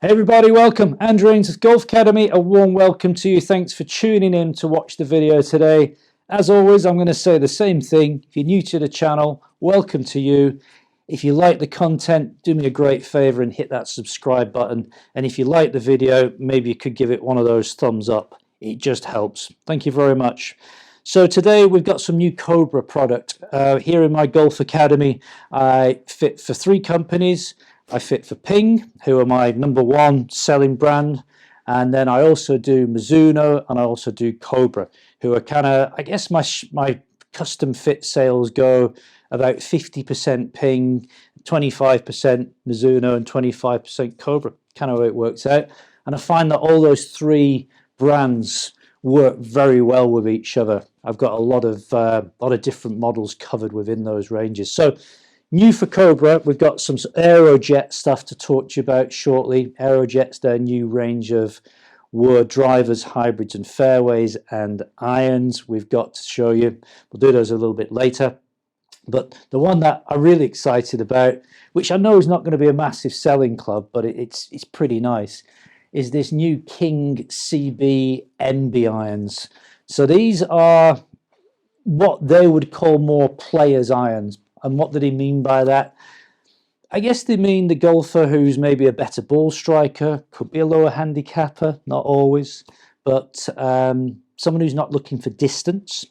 Hey everybody, welcome. Andrew Ainsworth Golf Academy, a warm welcome to you. Thanks for tuning in to watch the video today. As always, I'm going to say the same thing. If you're new to the channel, welcome to you. If you like the content, do me a great favor and hit that subscribe button. And if you like the video, maybe you could give it one of those thumbs up. It just helps. Thank you very much. So today we've got some new Cobra product. Here in my Golf Academy, I fit for 3 companies. I fit for Ping, who are my #1 selling brand, and then I also do Mizuno and I also do Cobra, who are kind of, I guess my custom fit sales go about 50% Ping, 25% Mizuno, and 25% Cobra. Kind of how it works out, and I find that all those 3 brands work very well with each other. I've got a lot of different models covered within those ranges. So. New for Cobra, we've got some Aerojet stuff to talk to you about shortly. Aerojet's their new range of wood drivers, hybrids and fairways and irons we've got to show you. We'll do those a little bit later. But the one that I'm really excited about, which I know is not going to be a massive selling club, but it's pretty nice, is this new King CB MB irons. So these are what they would call more players irons. And what do they mean by that? I guess they mean the golfer who's maybe a better ball striker, could be a lower handicapper, not always, but someone who's not looking for distance,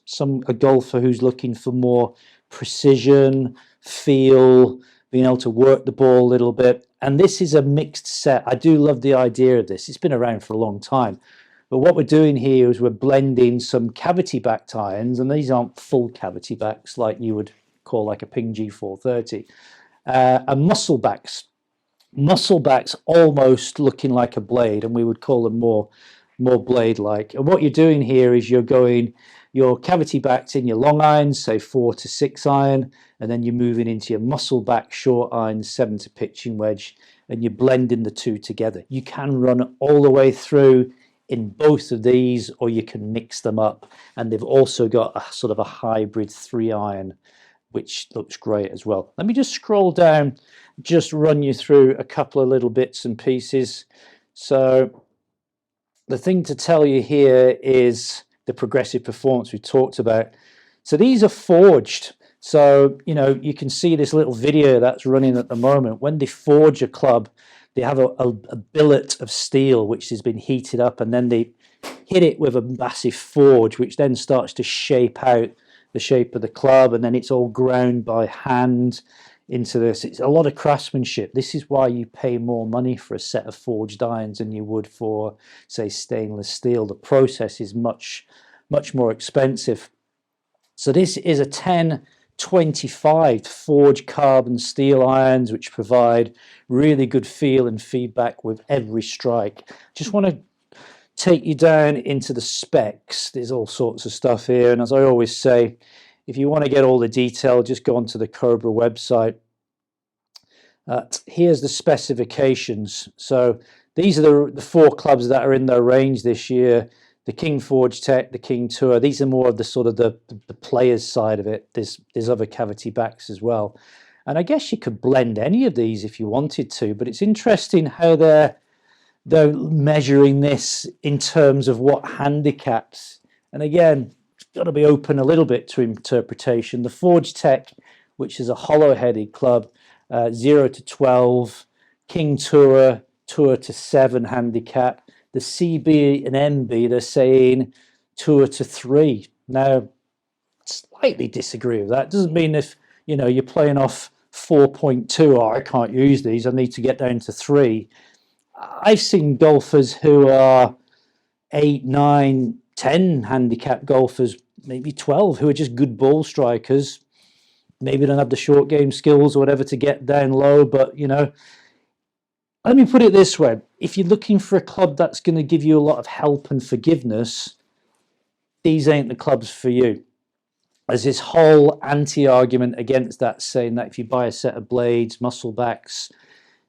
a golfer who's looking for more precision, feel, being able to work the ball a little bit. And this is a mixed set. I do love the idea of this. It's been around for a long time. But what we're doing here is we're blending some cavity-backed irons, and these aren't full cavity backs like you would call like a Ping G430, and muscle backs almost looking like a blade, and we would call them more blade-like. And what you're doing here is you're cavity backed in your long irons, say 4 to 6 iron, and then you're moving into your muscle back short irons, 7 to pitching wedge, and you're blending the 2 together. You can run all the way through in both of these, or you can mix them up, and they've also got a sort of a hybrid 3 iron, which looks great as well. Let me just scroll down, just run you through a couple of little bits and pieces. So the thing to tell you here is the progressive performance we talked about. So these are forged. So, you know, you can see this little video that's running at the moment. When they forge a club, they have a billet of steel which has been heated up, and then they hit it with a massive forge, which then starts to shape out the shape of the club, and then it's all ground by hand into this. It's a lot of craftsmanship. This is why you pay more money for a set of forged irons than you would for, say, stainless steel. The process is much more expensive. So this is a 1025 forged carbon steel irons, which provide really good feel and feedback with every strike. Just want to take you down into the specs. There's all sorts of stuff here, and as I always say, if you want to get all the detail, just go onto the Cobra website. Here's the specifications. So these are the 4 clubs that are in their range this year: the King Forge Tech, the King Tour. These are more of the sort of the players side of it. There's other cavity backs as well, and I guess you could blend any of these if you wanted to, but it's interesting how they're measuring this in terms of what handicaps. And again, it's got to be open a little bit to interpretation. The Forge Tech, which is a hollow-headed club, 0 to 12. King Tour, Tour to 7 handicap. The CB and MB, they're saying Tour to 3. Now, slightly disagree with that. Doesn't mean if you're playing off 4.2, oh, I can't use these, I need to get down to 3. I've seen golfers who are 8, 9, 10 handicap golfers, maybe 12, who are just good ball strikers. Maybe don't have the short game skills or whatever to get down low, but let me put it this way. If you're looking for a club that's going to give you a lot of help and forgiveness, these ain't the clubs for you. There's this whole anti-argument against that, saying that if you buy a set of blades, muscle backs,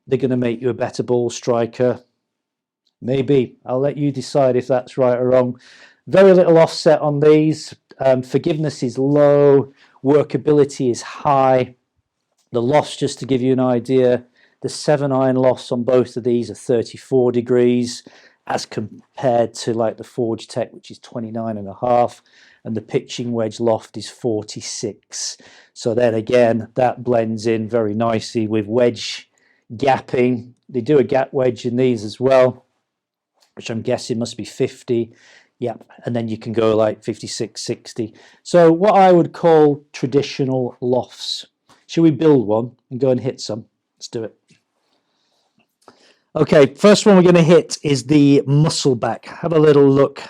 they're going to make you a better ball striker. Maybe. I'll let you decide if that's right or wrong. Very little offset on these. Forgiveness is low. Workability is high. The loss, just to give you an idea, The 7-iron lofts on both of these are 34 degrees as compared to like the Forge Tech, which is 29.5, and the pitching wedge loft is 46. So then again, that blends in very nicely with wedge gapping. They do a gap wedge in these as well, which I'm guessing must be 50. Yep, and then you can go like 56, 60. So what I would call traditional lofts. Should we build one and go and hit some? Let's do it. Okay, first one we're going to hit is the muscle back. Have a little look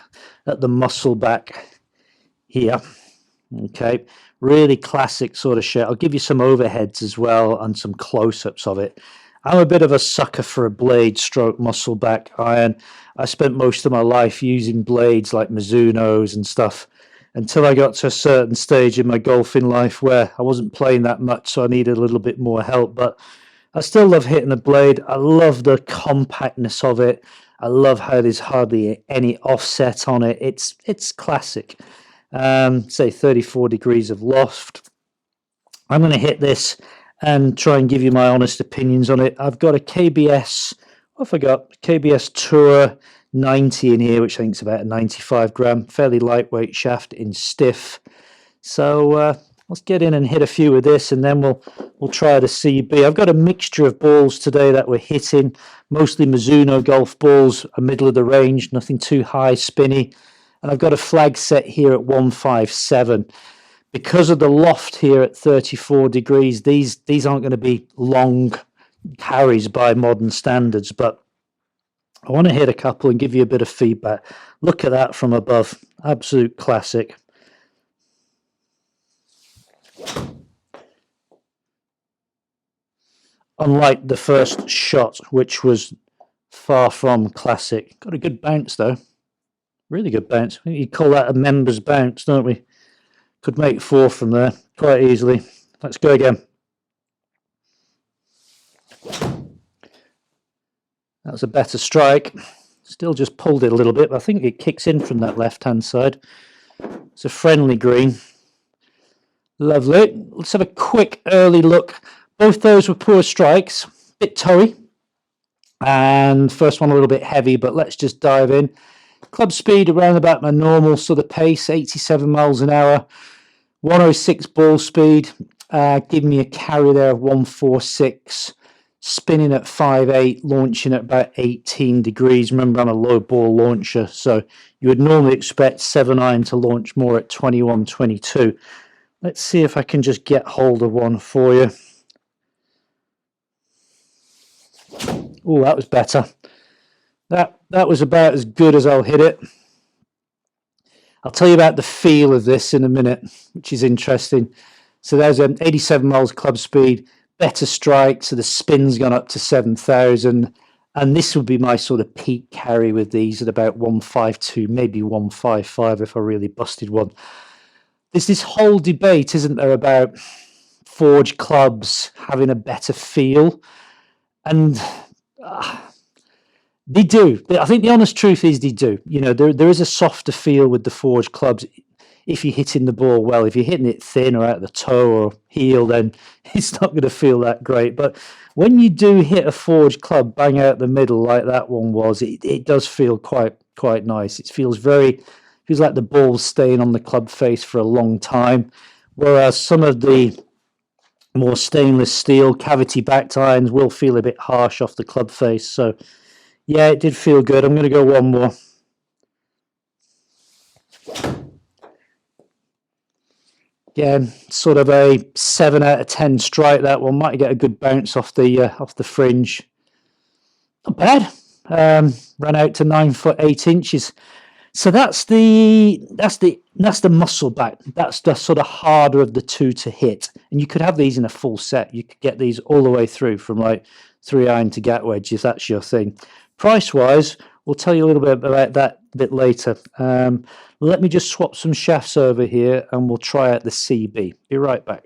at the muscle back here. Okay, really classic sort of shot. I'll give you some overheads as well and some close-ups of it. I'm a bit of a sucker for a blade stroke muscle back iron. I spent most of my life using blades like Mizunos and stuff until I got to a certain stage in my golfing life where I wasn't playing that much, so I needed a little bit more help. But I still love hitting the blade. I love the compactness of it. I love how there's hardly any offset on it. It's classic. Say 34 degrees of loft. I'm going to hit this and try and give you my honest opinions on it. I've got a KBS, I forgot, KBS Tour 90 in here, which I think is about a 95 gram, fairly lightweight shaft in stiff. So let's get in and hit a few with this, and then we'll try the CB. I've got a mixture of balls today that we're hitting, mostly Mizuno golf balls, a middle of the range, nothing too high, spinny. And I've got a flag set here at 157. Because of the loft here at 34 degrees, these aren't going to be long carries by modern standards, but I want to hit a couple and give you a bit of feedback. Look at that from above. Absolute classic. Unlike the first shot, which was far from classic. Got a good bounce, though. Really good bounce. I think you'd call that a member's bounce, don't we? Could make 4 from there quite easily. Let's go again. That's a better strike. Still just pulled it a little bit, but I think it kicks in from that left-hand side. It's a friendly green. Lovely. Let's have a quick early look. Both those were poor strikes. Bit toey. And first one a little bit heavy, but let's just dive in. Club speed around about my normal sort of pace, 87 miles an hour, 106 ball speed, giving me a carry there of 146, spinning at 5.8, launching at about 18 degrees. Remember, I'm a low ball launcher, so you would normally expect 7-iron to launch more at 21, 22. Let's see if I can just get hold of one for you. Oh, that was better. That was about as good as I'll hit it. I'll tell you about the feel of this in a minute, which is interesting. So there's an 87 miles club speed, better strike, so the spin's gone up to 7,000, and this would be my sort of peak carry with these at about 152, maybe 155 if I really busted one. There's this whole debate, isn't there, about Forge clubs having a better feel, and they do. I think the honest truth is they do. You know, there is a softer feel with the Forge clubs if you're hitting the ball well. If you're hitting it thin or out the toe or heel, then it's not going to feel that great. But when you do hit a Forge club bang out the middle like that one was, it does feel quite nice. It feels like the ball's staying on the club face for a long time. Whereas some of the more stainless steel cavity backed irons will feel a bit harsh off the club face. So yeah, it did feel good. I'm going to go one more. Again, sort of a 7 out of 10 strike. That one might get a good bounce off the fringe. Not bad. Ran out to 9 foot 8 inches. So that's the muscle back. That's the sort of harder of the two to hit. And you could have these in a full set. You could get these all the way through from like 3-iron to gap wedge if that's your thing. Price wise, we'll tell you a little bit about that a bit later. Let me just swap some shafts over here and we'll try out the CB. Be right back.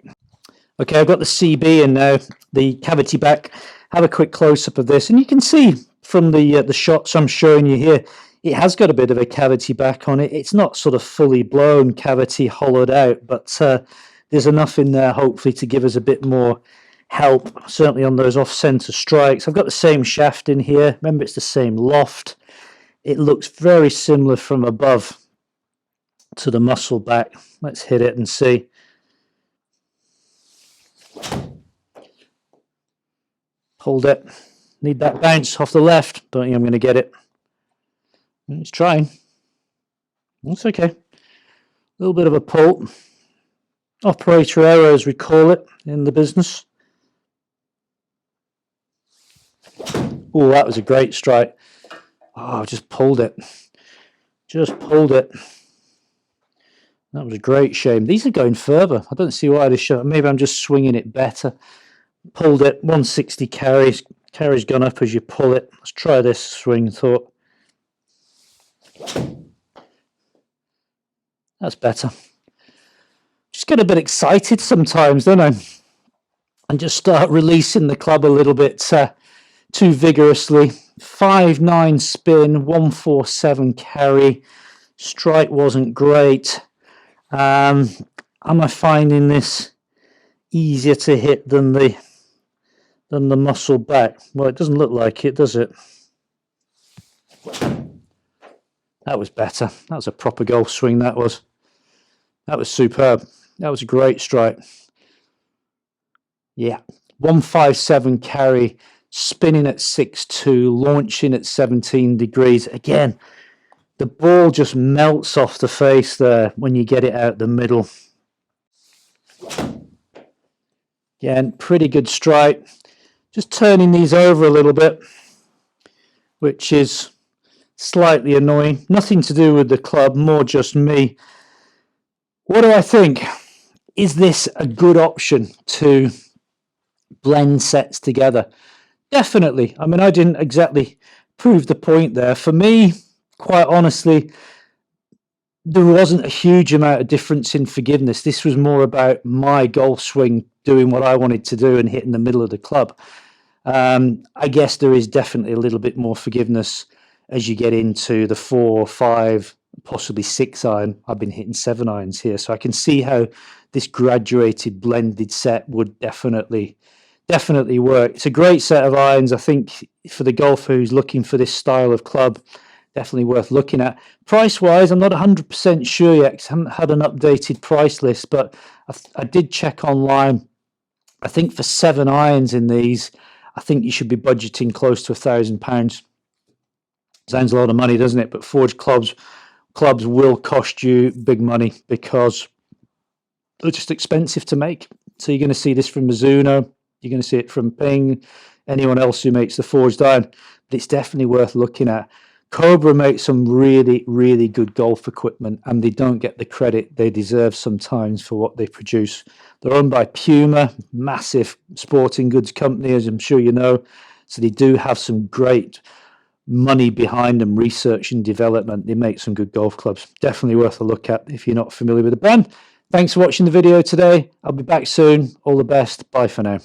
Okay, I've got the CB in now, the cavity back. Have a quick close-up of this, and you can see from the shots I'm showing you here, it has got a bit of a cavity back on it. It's not sort of fully blown cavity hollowed out, but there's enough in there hopefully to give us a bit more help, certainly on those off-center strikes. I've got the same shaft in here. Remember, it's the same loft. It looks very similar from above to the muscle back. Let's hit it and see. Hold it. Need that bounce off the left. Don't think I'm going to get it. It's trying. It's okay. A little bit of a pull. Operator error, as we call it in the business. Oh, that was a great strike. Oh, I just pulled it. Just pulled it. That was a great shame. These are going further. I don't see why they should. Maybe I'm just swinging it better. Pulled it. 160 carries. Carries gone up as you pull it. Let's try this swing thought. That's better. Just get a bit excited sometimes, don't I? And just start releasing the club a little bit too vigorously. 5-9 spin, 147 carry. Strike wasn't great. Am I finding this easier to hit than the muscle back? Well, it doesn't look like it, does it? That was better. That was a proper golf swing. That was superb. That was a great strike. Yeah, 157 carry, spinning at 6.2, launching at 17 degrees. Again, the ball just melts off the face there when you get it out the middle. Again, pretty good strike. Just turning these over a little bit, which is slightly annoying. Nothing to do with the club, more just me. What do I think? Is this a good option to blend sets together? Definitely. I mean, I didn't exactly prove the point there. For me, quite honestly, there wasn't a huge amount of difference in forgiveness. This was more about my golf swing doing what I wanted to do and hitting the middle of the club. I guess there is definitely a little bit more forgiveness as you get into the 4, 5, possibly 6 iron. I've been hitting 7 irons here, so I can see how this graduated blended set would definitely work. It's a great set of irons. I think for the golfer who's looking for this style of club, definitely worth looking at. Price wise, I'm not 100% sure yet because I haven't had an updated price list, but I did check online. I think for 7 irons in these, I think you should be budgeting close to £1,000. Sounds a lot of money, doesn't it? But forged clubs will cost you big money because they're just expensive to make. So you're going to see this from Mizuno, you're going to see it from Ping, anyone else who makes the forged iron. But it's definitely worth looking at. Cobra makes some really, really good golf equipment, and they don't get the credit they deserve sometimes for what they produce. They're owned by Puma, massive sporting goods company, as I'm sure you know. So they do have some great money behind them, research and development. They make some good golf clubs. Definitely worth a look at if you're not familiar with the brand. Thanks for watching the video today. I'll be back soon. All the best. Bye for now.